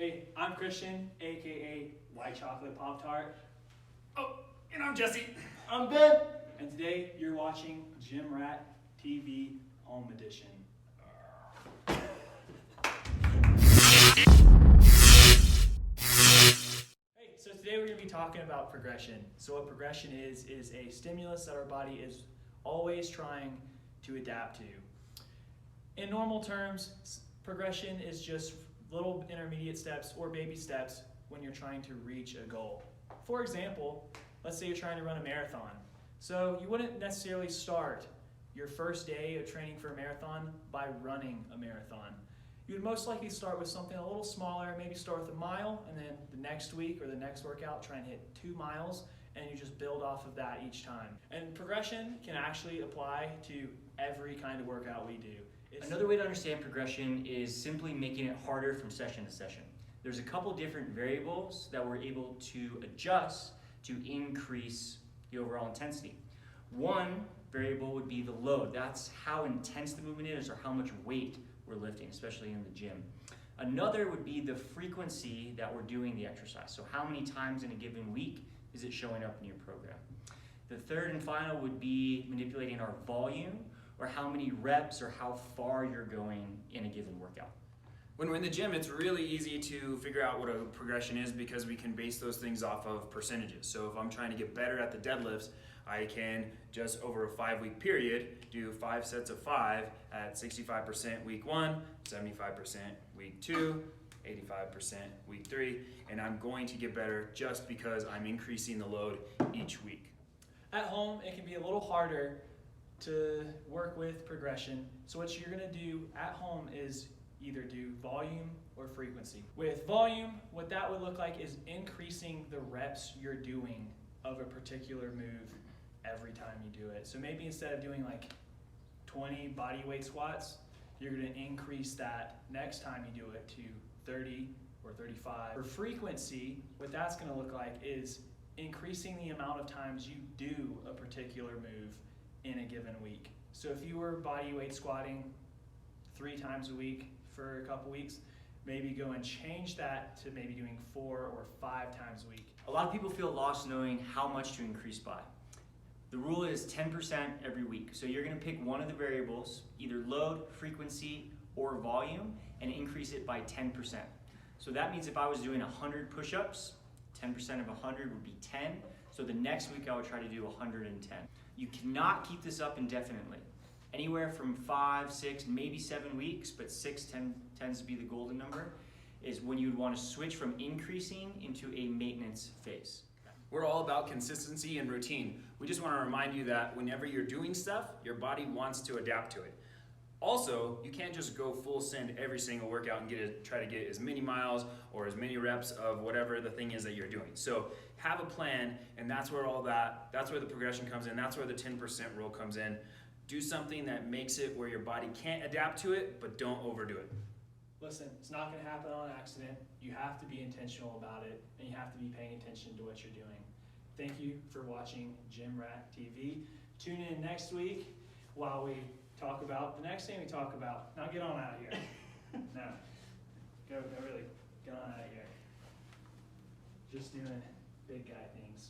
Hey, I'm Christian, aka White Chocolate Pop Tart. Oh, and I'm Jesse. I'm Ben. And today you're watching Gym Rat TV Home Edition. Hey, so today we're going to be talking about progression. So what progression is a stimulus that our body is always trying to adapt to. In normal terms, progression is just little intermediate steps or baby steps when you're trying to reach a goal. For example, let's say you're trying to run a marathon. So you wouldn't necessarily start your first day of training for a marathon by running a marathon. You would most likely start with something a little smaller, maybe start with a mile, and then the next week or the next workout try and hit 2 miles, and you just build off of that each time. And progression can actually apply to every kind of workout we do. Another way to understand progression is simply making it harder from session to session. There's a couple different variables that we're able to adjust to increase the overall intensity. One variable would be the load. That's how intense the movement is or how much weight we're lifting, especially in the gym. Another would be the frequency that we're doing the exercise. So how many times in a given week is it showing up in your program? The third and final would be manipulating our volume, or how many reps or how far you're going in a given workout. When we're in the gym, it's really easy to figure out what a progression is because we can base those things off of percentages. So if I'm trying to get better at the deadlifts, I can just over a 5-week period do 5 sets of 5 at 65% week 1, 75% week 2, 85% week 3, and I'm going to get better just because I'm increasing the load each week. At home, it can be a little harder to work with progression. So what you're gonna do at home is either do volume or frequency. With volume, what that would look like is increasing the reps you're doing of a particular move every time you do it. So maybe instead of doing like 20 body weight squats, you're gonna increase that next time you do it to 30 or 35. For frequency, what that's gonna look like is increasing the amount of times you do a particular move in a given week. So if you were body weight squatting 3 times a week for a couple weeks, maybe go and change that to maybe doing 4 or 5 times a week. A lot of people feel lost knowing how much to increase by. The rule is 10% every week. So you're gonna pick one of the variables, either load, frequency, or volume, and increase it by 10%. So that means if I was doing 100 push-ups, 10% of 100 would be 10. So the next week I would try to do 110. You cannot keep this up indefinitely. Anywhere from 5, 6, maybe 7 weeks, but 6 tends to be the golden number, is when you'd want to switch from increasing into a maintenance phase. We're all about consistency and routine. We just want to remind you that whenever you're doing stuff, your body wants to adapt to it. Also, you can't just go full send every single workout and try to get as many miles or as many reps of whatever the thing is that you're doing. So have a plan, and that's where the progression comes in. That's where the 10% rule comes in. Do something that makes it where your body can't adapt to it, but don't overdo it. Listen, it's not gonna happen on accident. You have to be intentional about it, and you have to be paying attention to what you're doing. Thank you for watching Gym Rat TV. Tune in next week while we talk about the next thing we talk about. Now get on out of here. No, go really, get on out of here. Just doing big guy things.